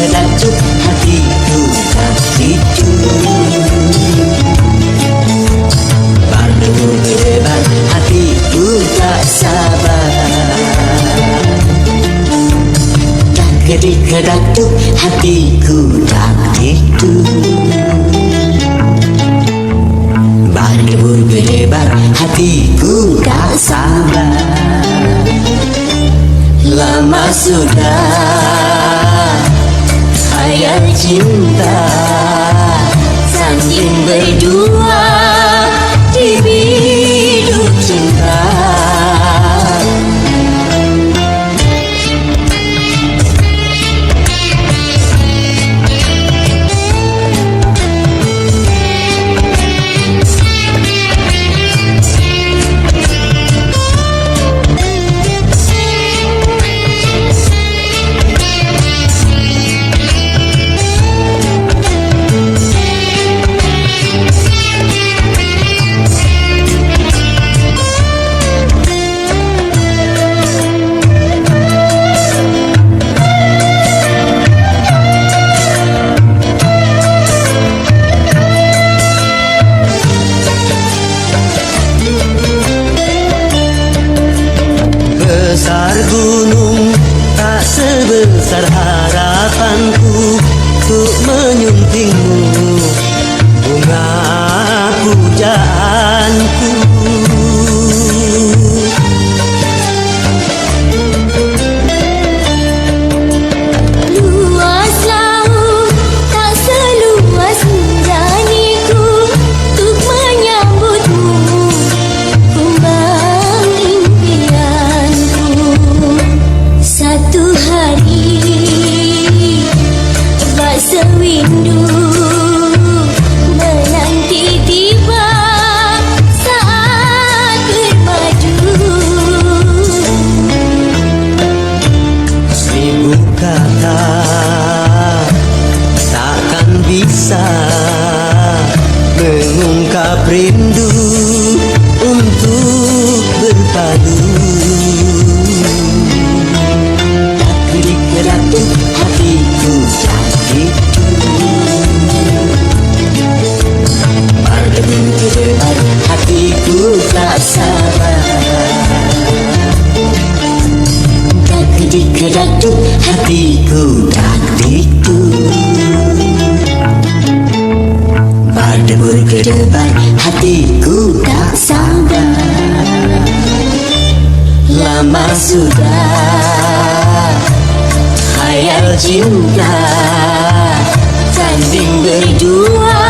kedatuk hatiku tak tidur. Berdebur berdebar hatiku tak sabar. Tak kedatuk hatiku tak tidur. Berdebur berdebar hatiku tak sabar. Lama sudah khayal cinta sanding berdua di biduk cinta. Besar gunung tak sebesar harapanku untuk menyuntingmu, bunga pujaanku. Luas laut tak seluas nuraniku untuk menyambutmu, kumbang impianku. Satu hari bak sewindu menanti tiba saat bermadu. Seribu kata takkan bisa mengungkap rindu untuk berpadu. Tak kedatuk hatiku tak tidur. Berdebur berdebar hatiku tak sabar. Tak kedatuk hatiku tak tidur. Berdebur berdebar hatiku tak sabar. Lama sudah khayal cinta sanding berdua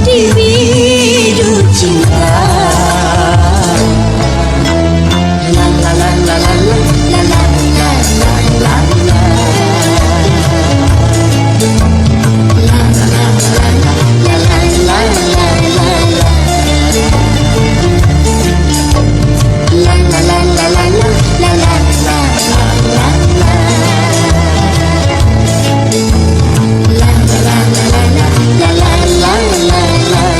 di biduk cinta. La la la la la la la la la la la la. La la la la la la la la la la la. La la la la la la la la la la la. La la la la la la la la la la la.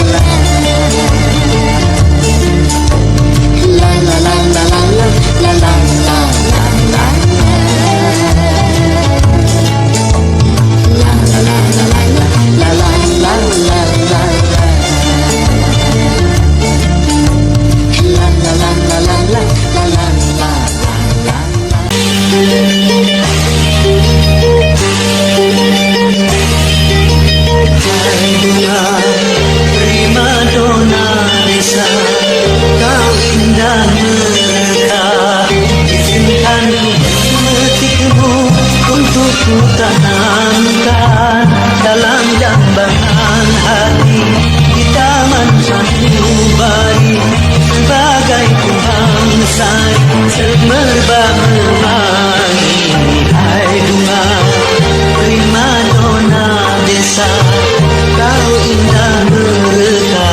La la la la la la la la la la la. La la la la la la la la la la la. La la la la la la la la la la la. Bunga prima donna desa, kau indah mereka. Izinkanku memetikmu untuk ku tanamkan dalam jambangan hati di taman sanubari, sebagai kembang sari semerbak memangi. Hai bunga prima donna desa, kau indah mereka.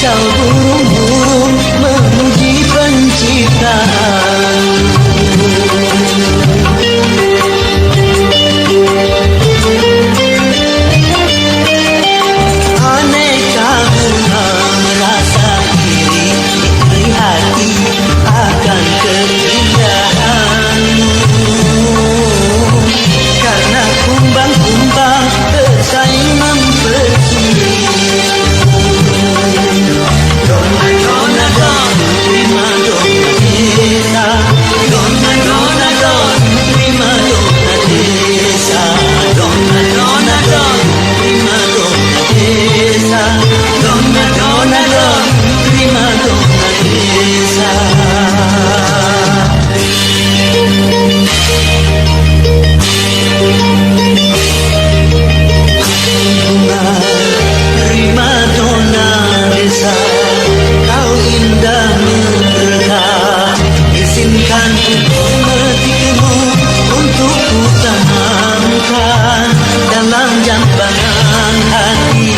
kau burung-burung memuji penciptaan. Aneka bunga merasa iri hati akan keindahanmu, karena kumbang-kumbang bersaing mempercuri. Dona, dona, don, prima dona desa. Dona, dona, don, prima dona desa. Dona, dona, don, prima dona desa. Dona, dona, don, prima dona desa. Bunga prima dona desa, kau indah mereka. Izinkan ku memetikmu untuk ku tanamkan dalam jambangan hati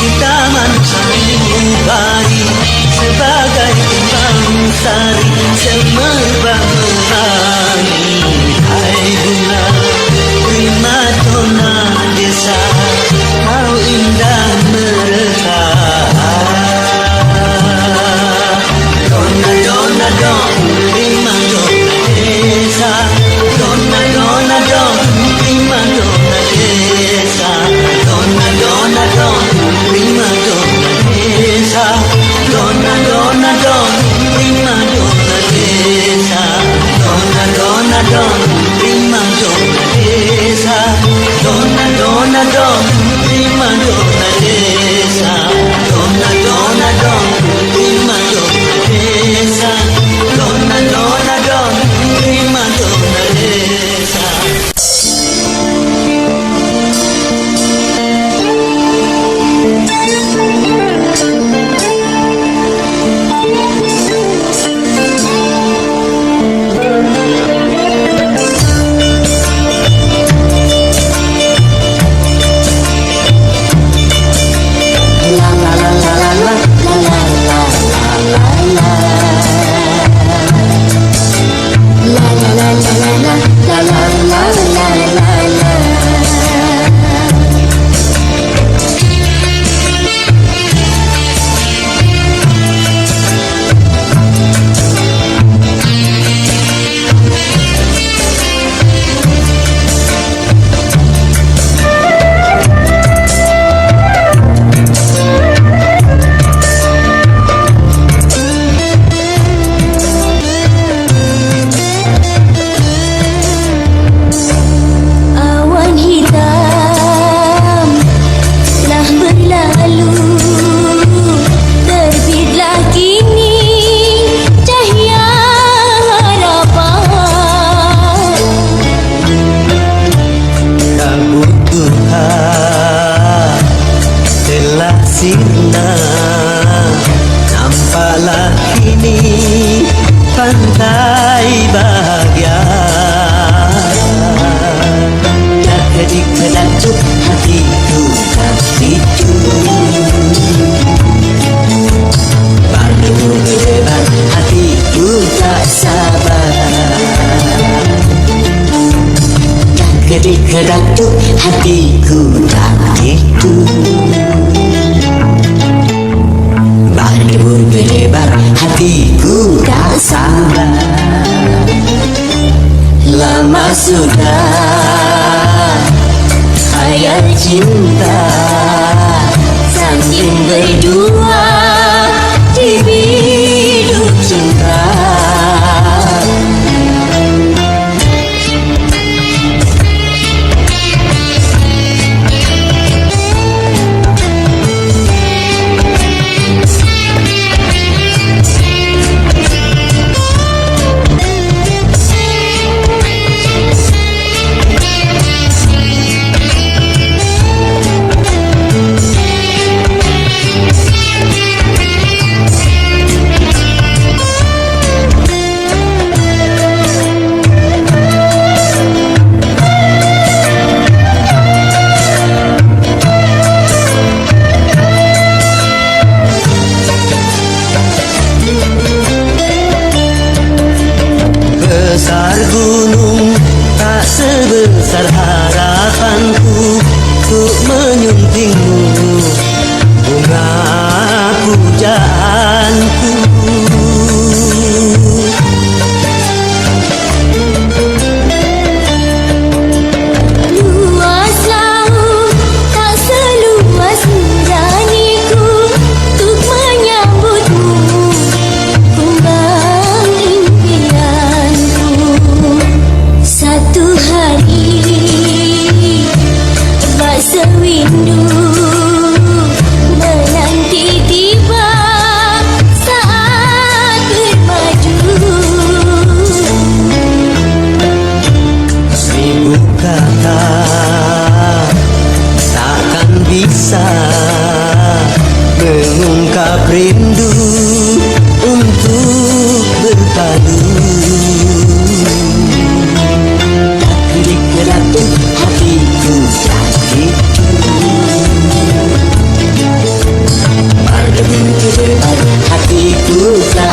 di taman sanubari, sebagai kembang sari semerbak merangi. Hai bunga prima dona desa, kau indah mereka. Dona, dona, don, prima dona desa. Dona, dona, don, prima dona desa. Dona, dona, don, prima dona desa. Dona, dona, don, prima dona desa.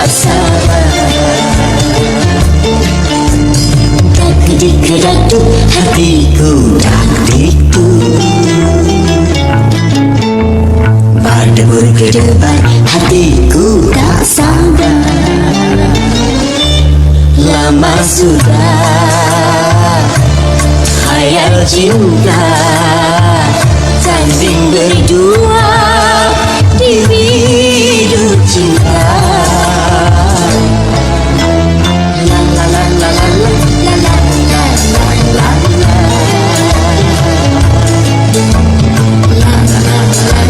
sabar. Dak-dik-dak-duk hatiku, dak-dikku, berdebur ke depan hatiku tak sabar. Lama sudah hayal cinta, tanding berdua di hidup cinta. La la la la la la la la la la la la. La la la la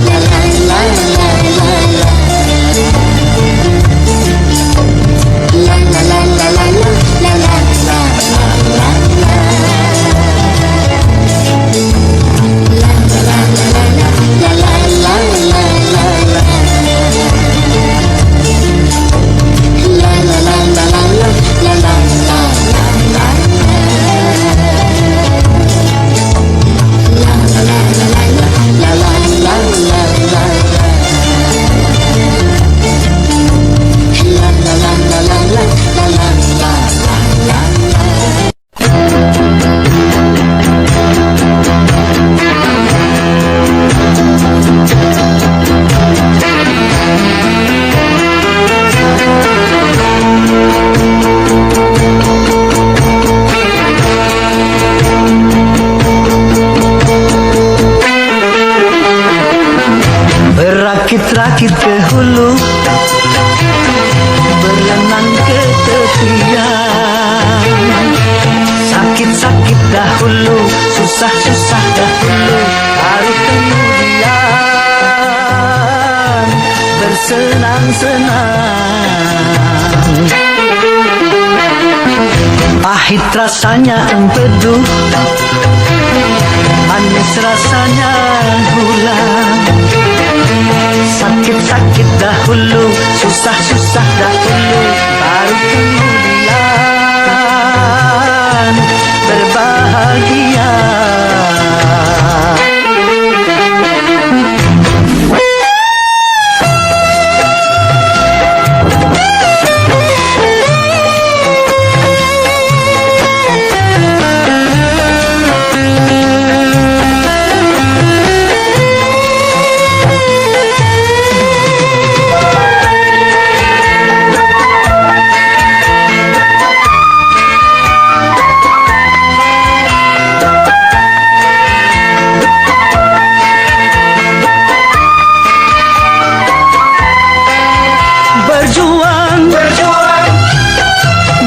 la la la la la la. La la la la la la la la la la la. La la la la la la la la la la la. La la la la la la la la la la la. La la la la la la la la la la. La la la la la la la la la la la. Berakit-rakit ke hulu, berenang ke tepian. Sakit-sakit dahulu, susah-susah dahulu, baru kemudian bersenang-senang. Pahit rasanya empedu, manis rasanya gula. Sakit-sakit dahulu, susah-susah dahulu, baru kemudian berbahagia.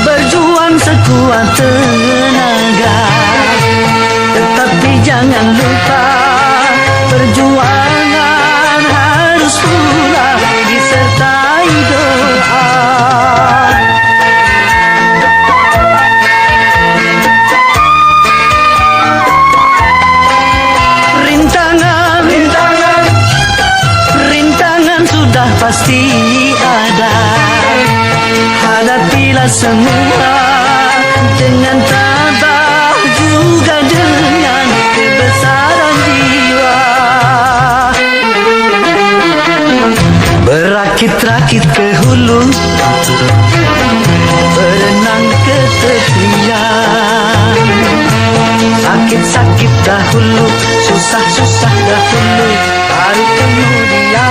Berjuang sekuat tenaga, tetapi jangan lupa perjuangan harus pula disertai doa. Rintangan sudah pasti ada. Hadapilah semua dengan tabah, juga dengan kebesaran jiwa. Berakit-rakit ke hulu, berenang ke tepian. Sakit-sakit dahulu, susah-susah dahulu, baru kemudian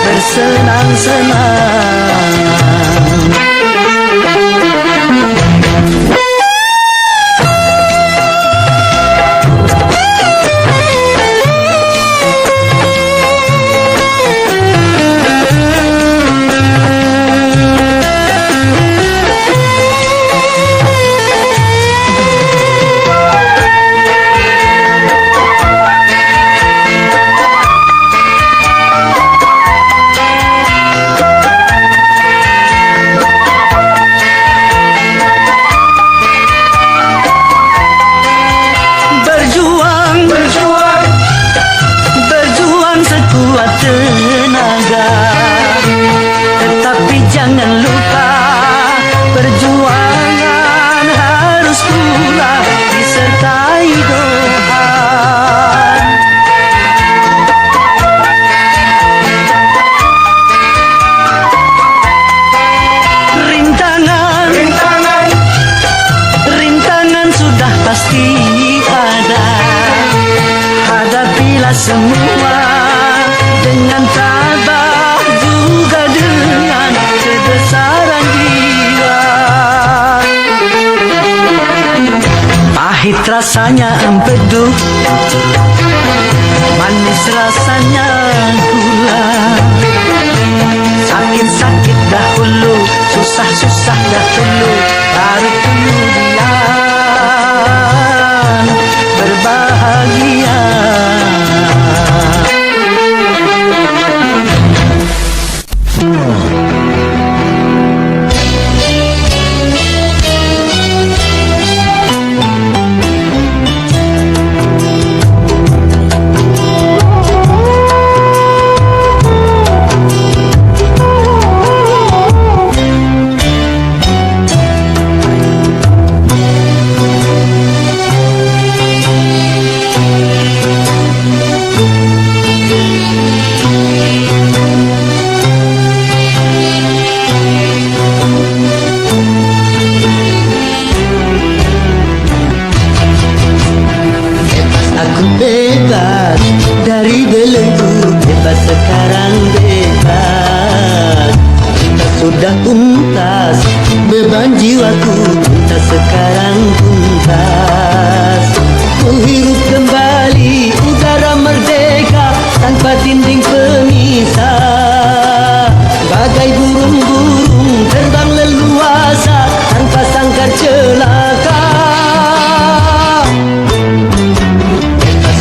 bersenang-senang. semua dengan tabah juga dengan kebesaran jiwa. Pahit rasanya empedu, manis rasanya gula. Sakit-sakit dahulu, susah-susah dahulu, baru kemudian berbahagia. Bebas dari belenggu, bebas sekarang bebas. Kita sudah tuntas, beban jiwaku tuntas sekarang tuntas. Menghirup kembali udara merdeka tanpa dinding pemisah. Bagai burung-burung terbang leluasa tanpa sangkar celaka.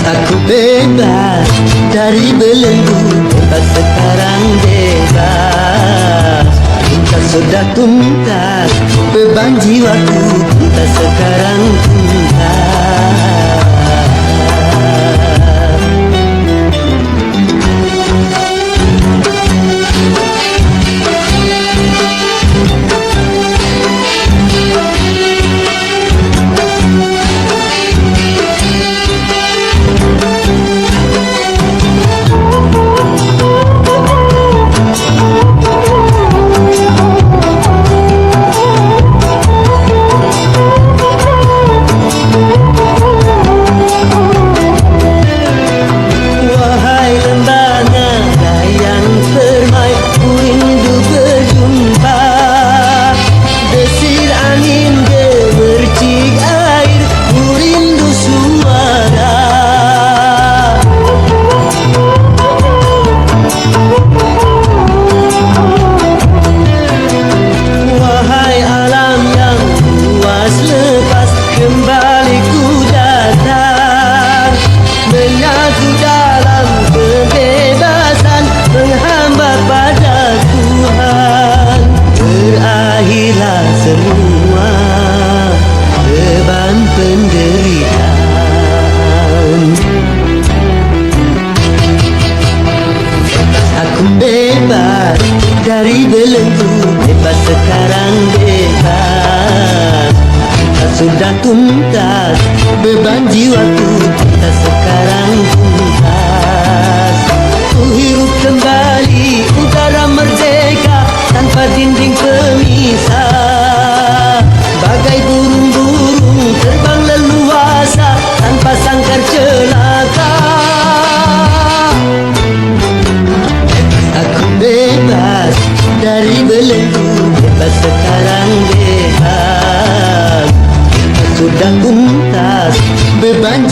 Aku bebas dari belenggu, bebas sekarang bebas. Kita sudah tuntas, beban jiwaku tuntas sekarang tuntas. Dari belenggu, bebas sekarang bebas. Kita sudah tuntas, beban jiwaku tuntas sekarang tuntas. Ku hirup kembali udara merdeka tanpa dinding pemisah. Bagai burung-burung terbang leluasa tanpa sangkar celaka. Aku bebas dari belenggu, bebas sekarang bebas. Kita sudah tuntas, beban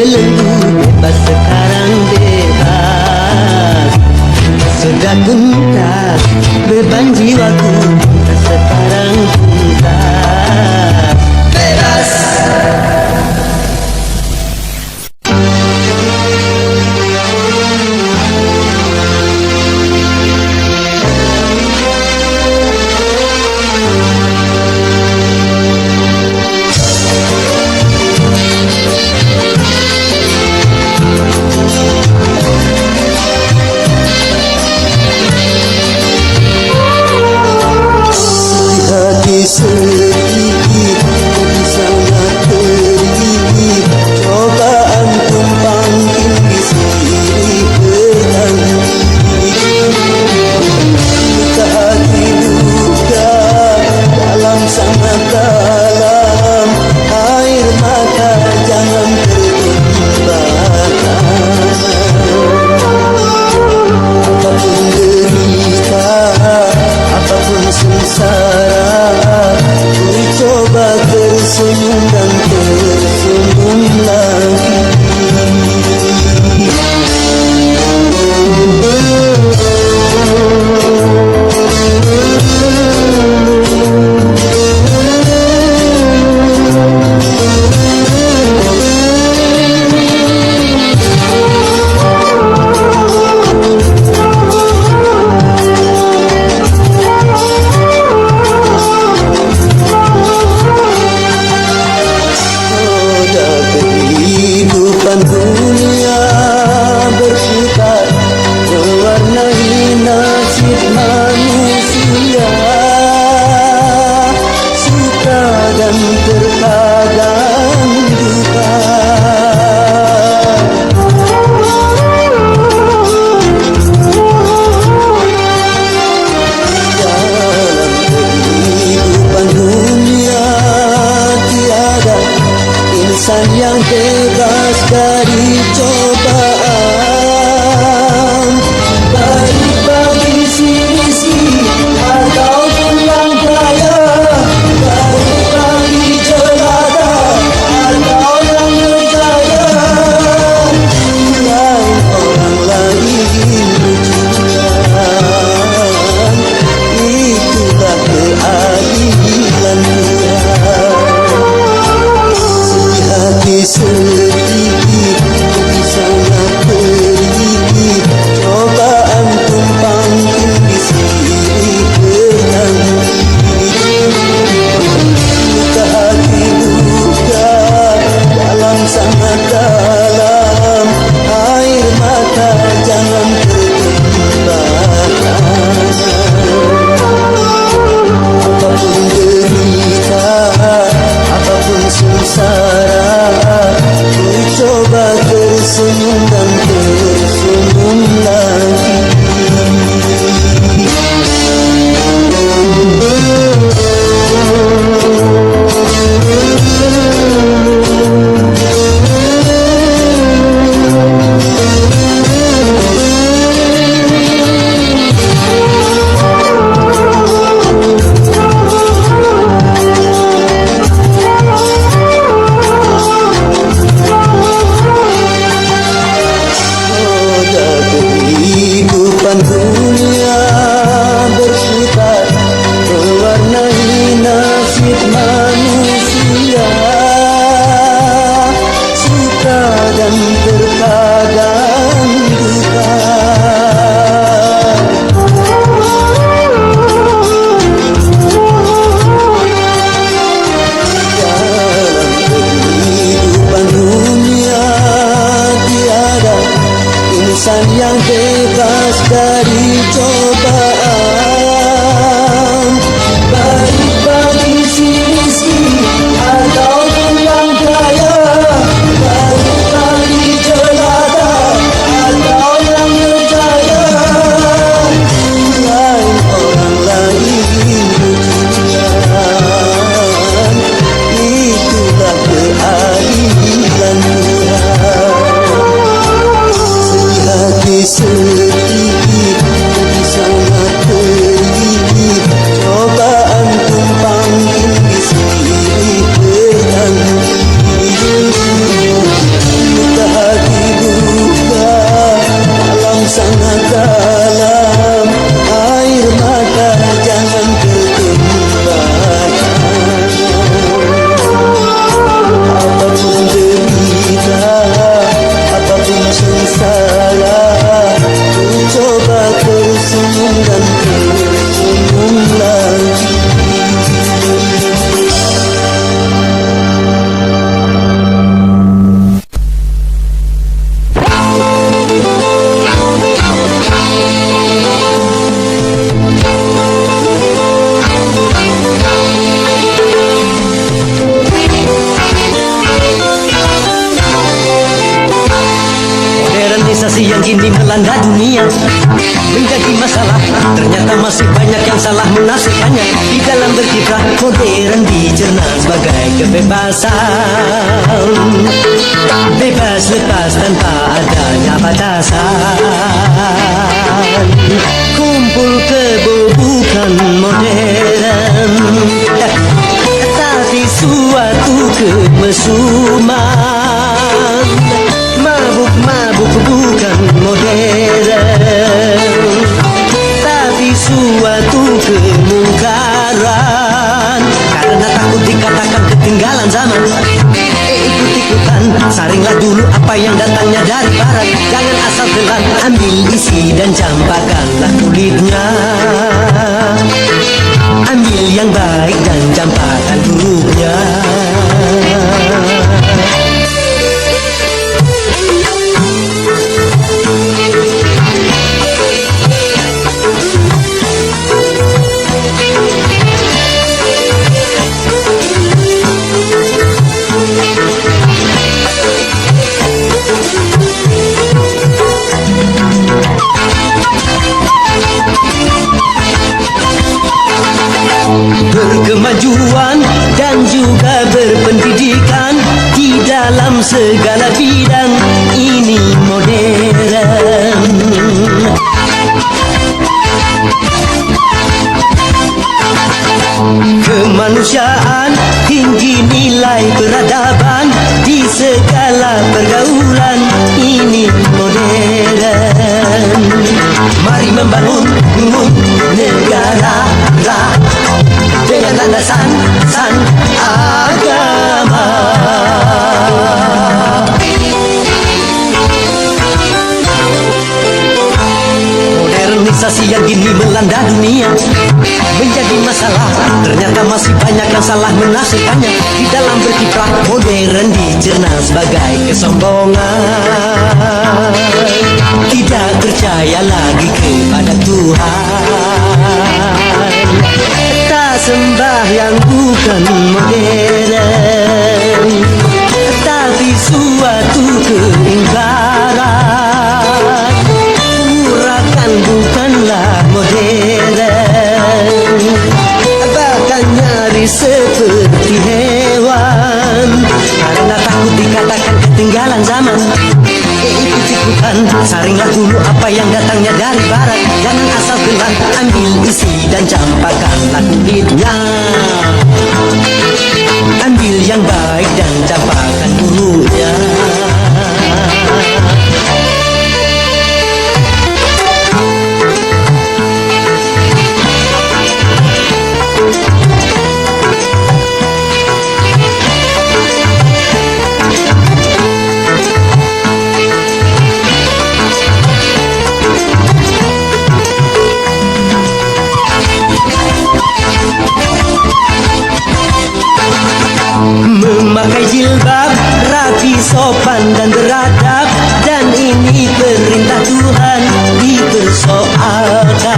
belenggu bebas sekarang bebas. Sudah tuntas beban jiwaku sekarang tuntas. Bebas. Sedikit sangat tergigit, cobaan tumpang tinggi silih berganti. Luka hati luka dalam sangat dalam, air mata jangan tertumpahkan. Apapun derita, apapun sengsara, coba tersenyum dan tersenyum lagi. dalam berkiprah modern dicerna sebagai kebebasan. Bebas lepas tanpa adanya batasan. Kumpul kebo bukan modern, tapi suatu kemesuman. Mabuk-mabuk bukan modern, tapi suatu kemungkaran. Karena takut dikatakan ketinggalan zaman, ikut-ikutan, saringlah dulu apa yang datangnya dari barat. Jangan asal telan, ambil isi dan campakkanlah kulitnya. Ambil yang baik dan campakkan buruknya. Berkemajuan dan juga berpendidikan di dalam segala bidang, ini modern. Kemanusiaan, tinggi nilai peradaban di segala pergaulan, ini modern. Mari membangun negara dengan landasan agama. Modernisasi yang kini melanda dunia menjadi masalah. Ternyata masih banyak yang salah menafsirkannya. Di dalam berkiprah modern dicerna sebagai kesombongan. Tidak percaya lagi kepada Tuhan. Tak sembah yang bukan modern, tapi suatu keingkaran. Urakan bukanlah modern, bahkan nyaris seperti hewan. Karena takut dikatakan ketinggalan zaman, ikut-ikutan, saringlah dulu apa yang datangnya dari barat. Jangan asal telan, ambil isi dan campakkanlah kulitnya. Ambil yang baik dan campakkan buruknya. Memakai jilbab, rapi, sopan dan beradab, dan ini perintah Tuhan dipersoalkan.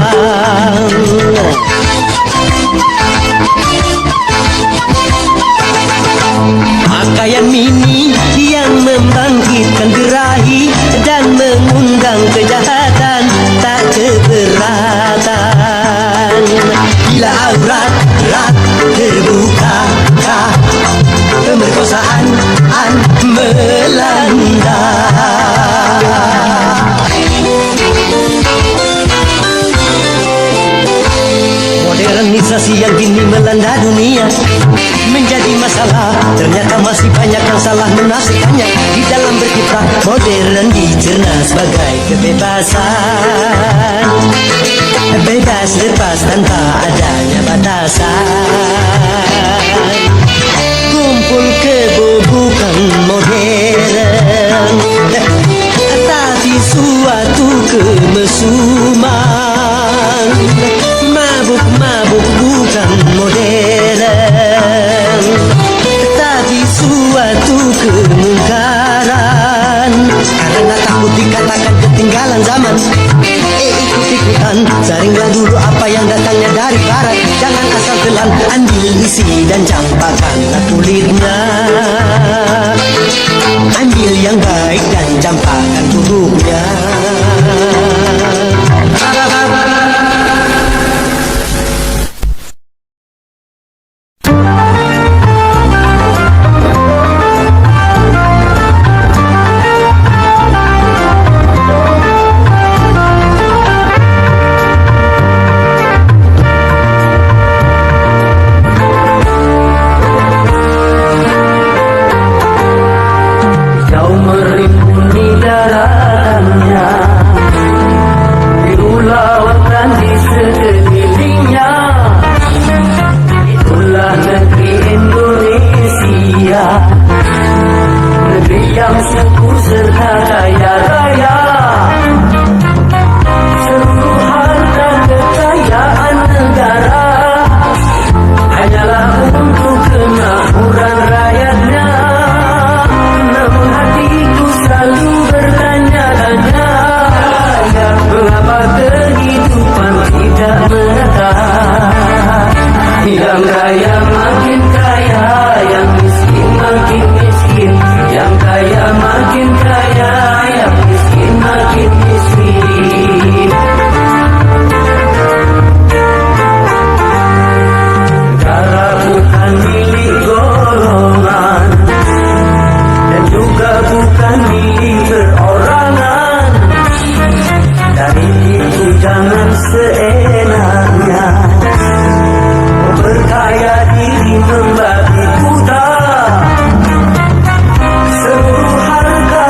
Pakaian mini yang membangkitkan birahi dan mengundang kejahatan, tak keberatan. Bila aurat terbuka, pemerkosaan melanda. Modernisasi yang kini melanda dunia menjadi masalah. Ternyata masih banyak yang salah menafsirkannya. Di dalam berkiprah modern dicerna sebagai kebebasan. Bebas lepas tanpa adanya batasan. Kumpul kebo bukan modern, tapi suatu kemesuman. Mabuk-mabuk bukan modern, tapi suatu kemungkaran. Karena takut dikatakan ketinggalan zaman, ikut-ikutan, saringlah dulu apa yang datangnya dari barat. Jangan asal telan, ambil isi dan campakkanlah kulitnya. Ambil yang baik dan campakkan buruknya. harta kaya raya, seluruh harta kekayaan negara hanyalah untuk kemakmuran rakyatnya. Namun hatiku selalu bertanya-tanya, mengapa kehidupan tidak merata? Yang kaya makin kaya, yang miskin makin miskin. Yang kaya makin kaya, yang miskin makin miskin. Negara bukan milik golongan, dan juga bukan milik perorangan. Dari itu jangan seenaknya berkaya diri membabi buta. Seluruh harta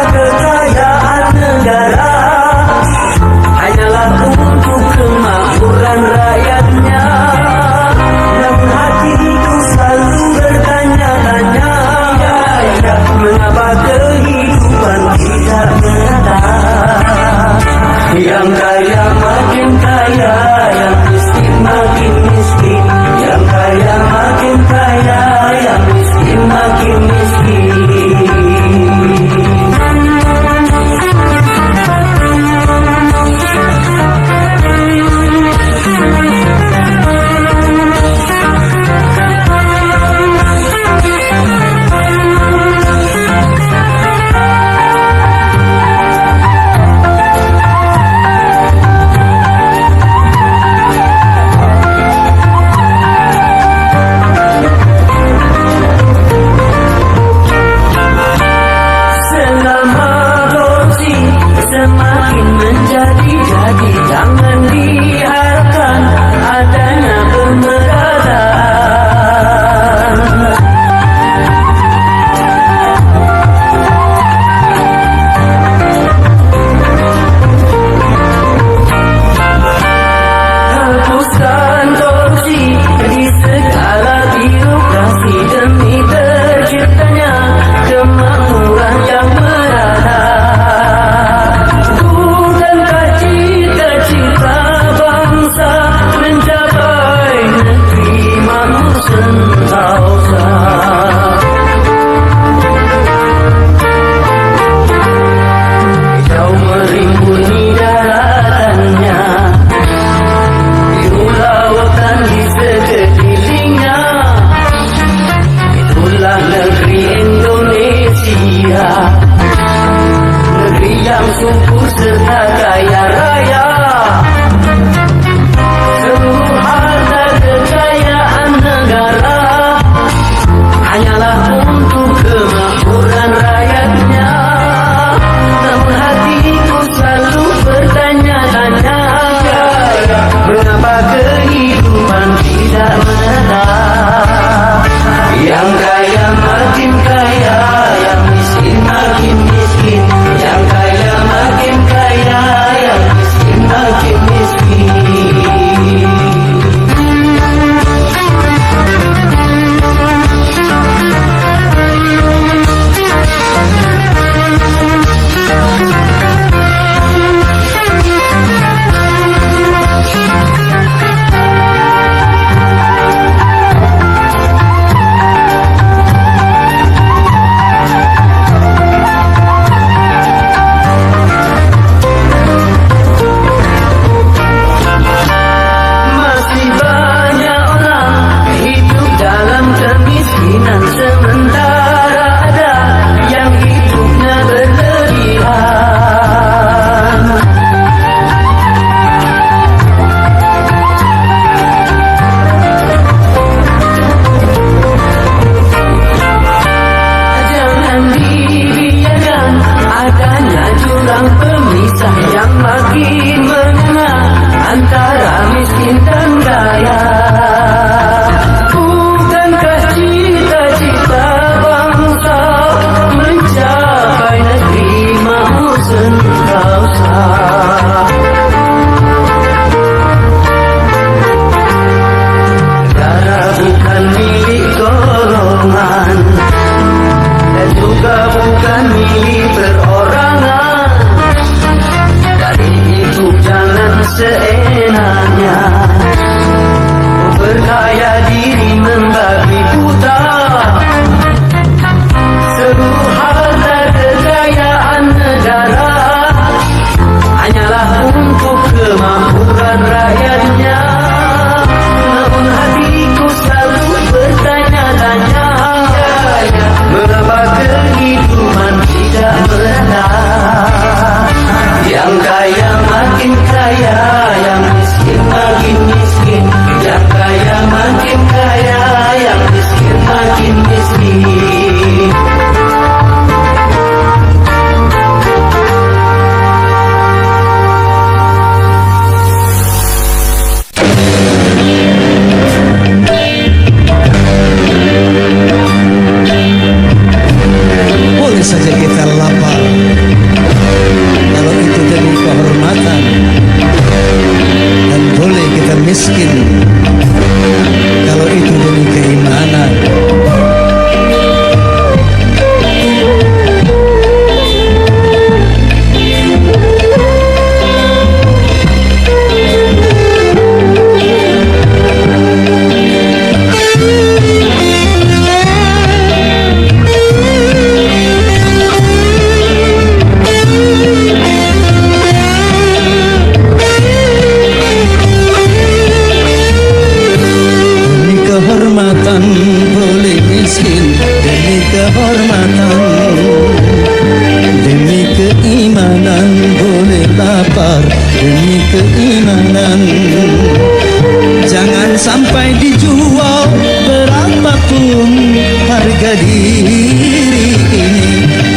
diri ini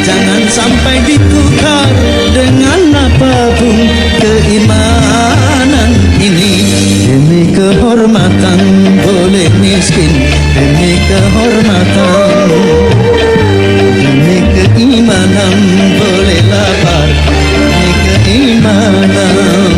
jangan sampai ditukar dengan apapun keimanan ini. Demi kehormatan boleh miskin, demi kehormatan, demi keimanan boleh lapar, demi keimanan.